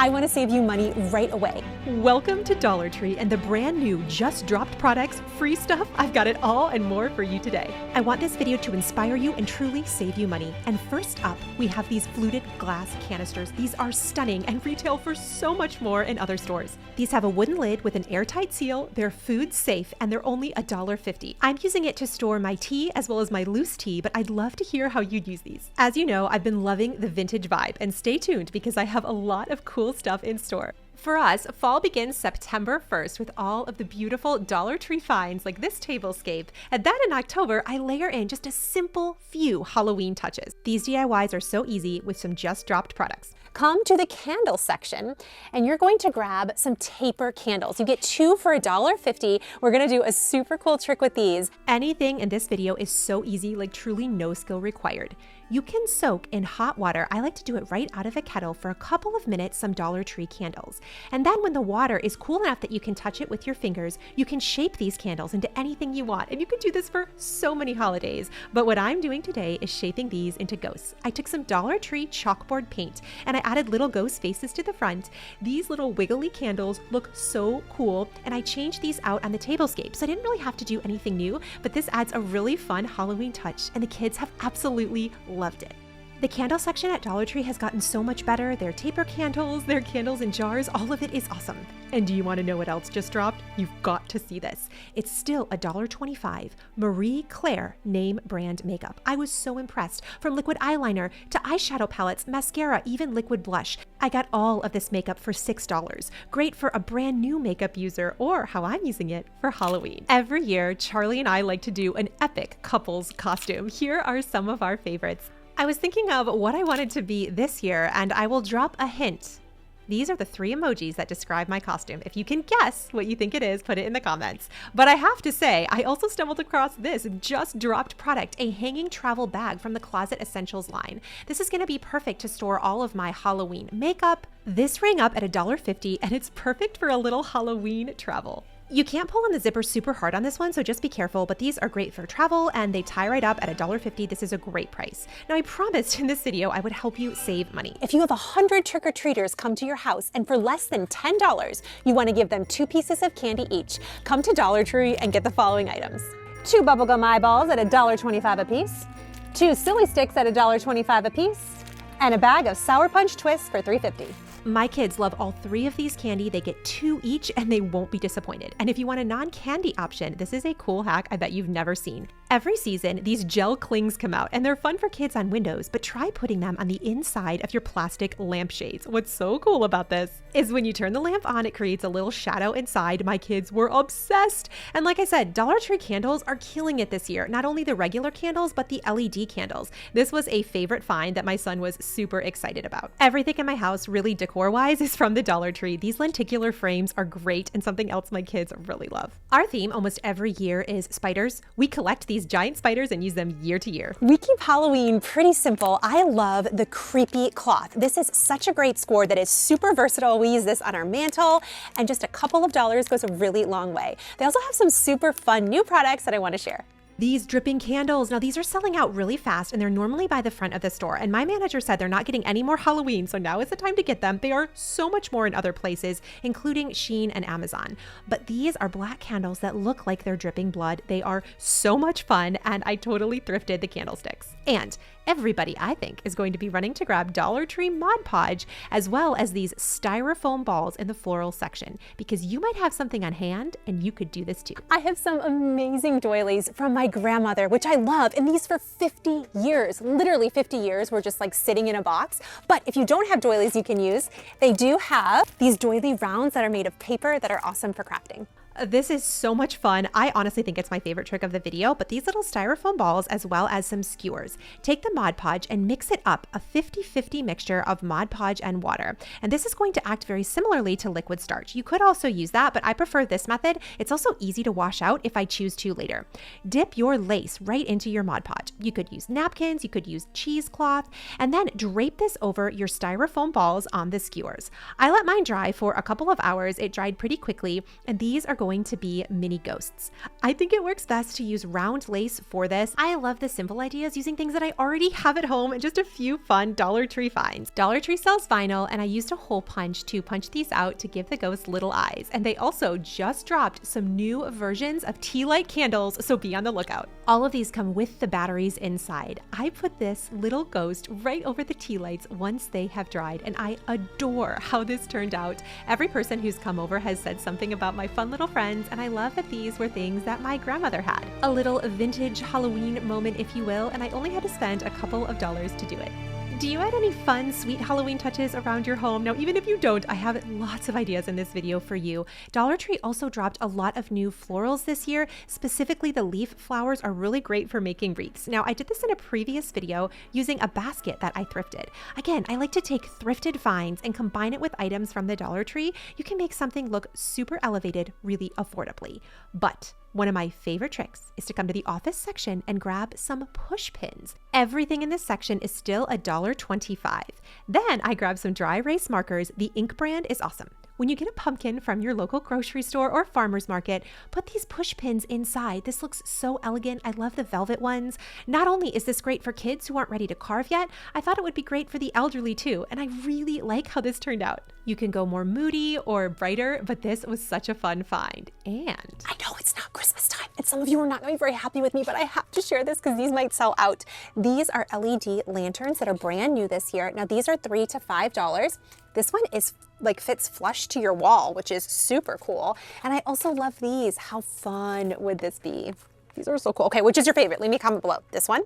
I want to save you money right away. Welcome to Dollar Tree and the brand new just dropped products, free stuff. I've got it all and more for you today. I want this video to inspire you and truly save you money. And first up, we have these fluted glass canisters. These are stunning and retail for so much more in other stores. These have a wooden lid with an airtight seal, they're food safe, and they're only $1.50. I'm using it to store my tea as well as my loose tea, but I'd love to hear how you'd use these. As you know, I've been loving the vintage vibe, and stay tuned because I have a lot of cool stuff in store. For us, fall begins September 1st with all of the beautiful Dollar Tree finds like this tablescape, and then in October, I layer in just a simple few Halloween touches. These DIYs are so easy with some just dropped products. Come to the candle section and you're going to grab some taper candles. You get 2 for $1.50. We're gonna do a super cool trick with these. Anything in this video is so easy, like truly no skill required. You can soak in hot water. I like to do it right out of a kettle for a couple of minutes, some Dollar Tree candles. And then when the water is cool enough that you can touch it with your fingers, you can shape these candles into anything you want. And you can do this for so many holidays. But what I'm doing today is shaping these into ghosts. I took some Dollar Tree chalkboard paint and I added little ghost faces to the front. These little wiggly candles look so cool. And I changed these out on the tablescape. So I didn't really have to do anything new, but this adds a really fun Halloween touch. And the kids have absolutely loved it. The candle section at Dollar Tree has gotten so much better. Their taper candles, their candles in jars, all of it is awesome. And do you want to know what else just dropped? You've got to see this. It's still $1.25. Marie Claire name brand makeup. I was so impressed. From liquid eyeliner to eyeshadow palettes, mascara, even liquid blush. I got all of this makeup for $6. Great for a brand new makeup user or how I'm using it for Halloween. Every year, Charlie and I like to do an epic couples costume. Here are some of our favorites. I was thinking of what I wanted to be this year, and I will drop a hint. These are the 3 emojis that describe my costume. If you can guess what you think it is, put it in the comments. But I have to say, I also stumbled across this just dropped product, a hanging travel bag from the Closet Essentials line. This is gonna be perfect to store all of my Halloween makeup. This rang up at $1.50, and it's perfect for a little Halloween travel. You can't pull on the zipper super hard on this one, so just be careful, but these are great for travel and they tie right up at $1.50. This is a great price. Now, I promised in this video I would help you save money. If you have 100 trick-or-treaters come to your house and for less than $10, you want to give them 2 pieces of candy each, come to Dollar Tree and get the following items. 2 bubblegum eyeballs at $1.25 a piece, 2 silly sticks at $1.25 a piece, and a bag of Sour Punch Twists for $3.50. My kids love all 3 of these candy. They get 2 each and they won't be disappointed. And if you want a non-candy option, this is a cool hack I bet you've never seen. Every season, these gel clings come out and they're fun for kids on windows, but try putting them on the inside of your plastic lampshades. What's so cool about this is when you turn the lamp on, it creates a little shadow inside. My kids were obsessed. And like I said, Dollar Tree candles are killing it this year. Not only the regular candles, but the LED candles. This was a favorite find that my son was super excited about. Everything in my house, really decor-wise, is from the Dollar Tree. These lenticular frames are great and something else my kids really love. Our theme almost every year is spiders. We collect these giant spiders and use them year to year. We keep Halloween pretty simple. I love the creepy cloth. This is such a great score that is super versatile. We use this on our mantle and just a couple of dollars goes a really long way. They also have some super fun new products that I want to share. These dripping candles. Now these are selling out really fast and they're normally by the front of the store. And my manager said they're not getting any more Halloween, so now is the time to get them. They are so much more in other places, including Shein and Amazon. But these are black candles that look like they're dripping blood. They are so much fun and I totally thrifted the candlesticks. And everybody, I think, is going to be running to grab Dollar Tree Mod Podge as well as these styrofoam balls in the floral section because you might have something on hand and you could do this too. I have some amazing doilies from my grandmother, which I love, and these for 50 years, literally 50 years, were just like sitting in a box. But if you don't have doilies you can use, they do have these doily rounds that are made of paper that are awesome for crafting. This is so much fun. I honestly think it's my favorite trick of the video, but these little styrofoam balls as well as some skewers. Take the Mod Podge and mix it up, a 50-50 mixture of Mod Podge and water. And this is going to act very similarly to liquid starch. You could also use that, but I prefer this method. It's also easy to wash out if I choose to later. Dip your lace right into your Mod Podge. You could use napkins, you could use cheesecloth, and then drape this over your styrofoam balls on the skewers. I let mine dry for a couple of hours. It dried pretty quickly, and these are going going to be mini ghosts. I think it works best to use round lace for this. I love the simple ideas using things that I already have at home and just a few fun Dollar Tree finds. Dollar Tree sells vinyl, and I used a hole punch to punch these out to give the ghosts little eyes. And they also just dropped some new versions of tea light candles, so be on the lookout. All of these come with the batteries inside. I put this little ghost right over the tea lights once they have dried, and I adore how this turned out. Every person who's come over has said something about my fun little friends, and I love that these were things that my grandmother had. A little vintage Halloween moment, if you will, and I only had to spend a couple of dollars to do it. Do you add any fun, sweet Halloween touches around your home? Now, even if you don't, I have lots of ideas in this video for you. Dollar Tree also dropped a lot of new florals this year. Specifically, the leaf flowers are really great for making wreaths. Now, I did this in a previous video using a basket that I thrifted. Again, I like to take thrifted finds and combine it with items from the Dollar Tree. You can make something look super elevated really affordably. But one of my favorite tricks is to come to the office section and grab some push pins. Everything in this section is still $1.25. Then I grab some dry erase markers. The ink brand is awesome. When you get a pumpkin from your local grocery store or farmer's market, put these push pins inside. This looks so elegant. I love the velvet ones. Not only is this great for kids who aren't ready to carve yet, I thought it would be great for the elderly too, and I really like how this turned out. You can go more moody or brighter, but this was such a fun find. And I know it's not Christmas time, and some of you are not going to be very happy with me, but I have to share this because these might sell out. These are LED lanterns that are brand new this year. Now, these are $3 to $5. This one is fits flush to your wall, which is super cool. And I also love these. How fun would this be? These are so cool. Okay, which is your favorite? Leave me a comment below. This one,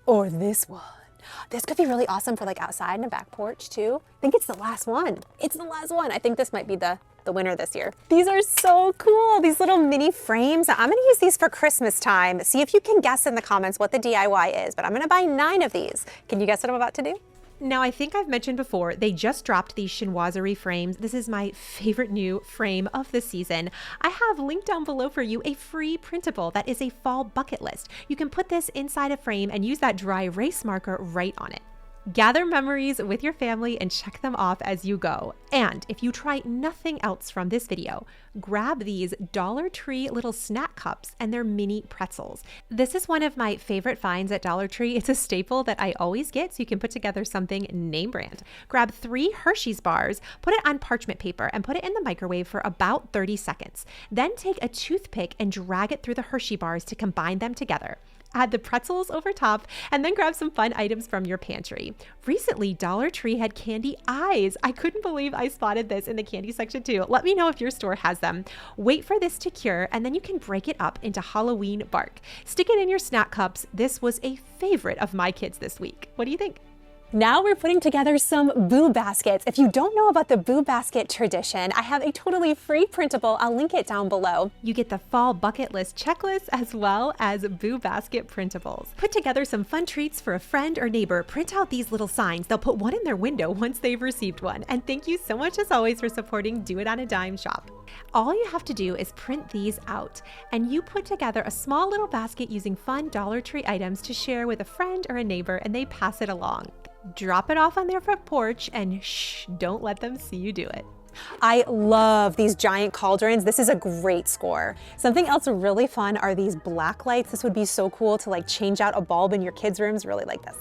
or this one. This could be really awesome for outside and a back porch too. I think it's the last one. It's the last one. I think this might be the winner this year. These are so cool, these little mini frames. I'm gonna use these for Christmas time. See if you can guess in the comments what the DIY is, but I'm gonna buy 9 of these. Can you guess what I'm about to do? Now, I think I've mentioned before, they just dropped these chinoiserie frames. This is my favorite new frame of the season. I have linked down below for you a free printable that is a fall bucket list. You can put this inside a frame and use that dry erase marker right on it. Gather memories with your family and check them off as you go. And if you try nothing else from this video, grab these Dollar Tree little snack cups and their mini pretzels. This is one of my favorite finds at Dollar Tree. It's a staple that I always get, so you can put together something name brand. Grab 3 Hershey's bars, put it on parchment paper, and put it in the microwave for about 30 seconds. Then take a toothpick and drag it through the Hershey bars to combine them together. Add the pretzels over top, and then grab some fun items from your pantry. Recently, Dollar Tree had candy eyes. I couldn't believe I spotted this in the candy section too. Let me know if your store has them. Wait for this to cure, and then you can break it up into Halloween bark. Stick it in your snack cups. This was a favorite of my kids this week. What do you think? Now we're putting together some boo baskets. If you don't know about the boo basket tradition, I have a totally free printable. I'll link it down below. You get the fall bucket list checklist as well as boo basket printables. Put together some fun treats for a friend or neighbor. Print out these little signs. They'll put one in their window once they've received one. And thank you so much as always for supporting Do It on a Dime shop. All you have to do is print these out, and you put together a small little basket using fun Dollar Tree items to share with a friend or a neighbor, and they pass it along. Drop it off on their front porch and shh, don't let them see you do it. I love these giant cauldrons. This is a great score. Something else really fun are these black lights. This would be so cool to change out a bulb in your kids' rooms. Really like this.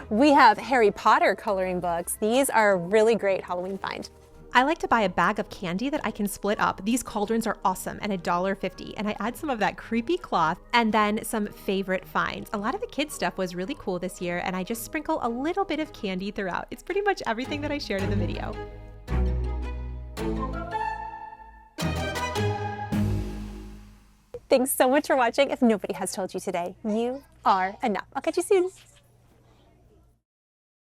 We have Harry Potter coloring books. These are a really great Halloween find. I like to buy a bag of candy that I can split up. These cauldrons are awesome and $1.50, and I add some of that creepy cloth and then some favorite finds. A lot of the kids stuff was really cool this year, and I just sprinkle a little bit of candy throughout. It's pretty much everything that I shared in the video. Thanks so much for watching. If nobody has told you today, you are enough. I'll catch you soon.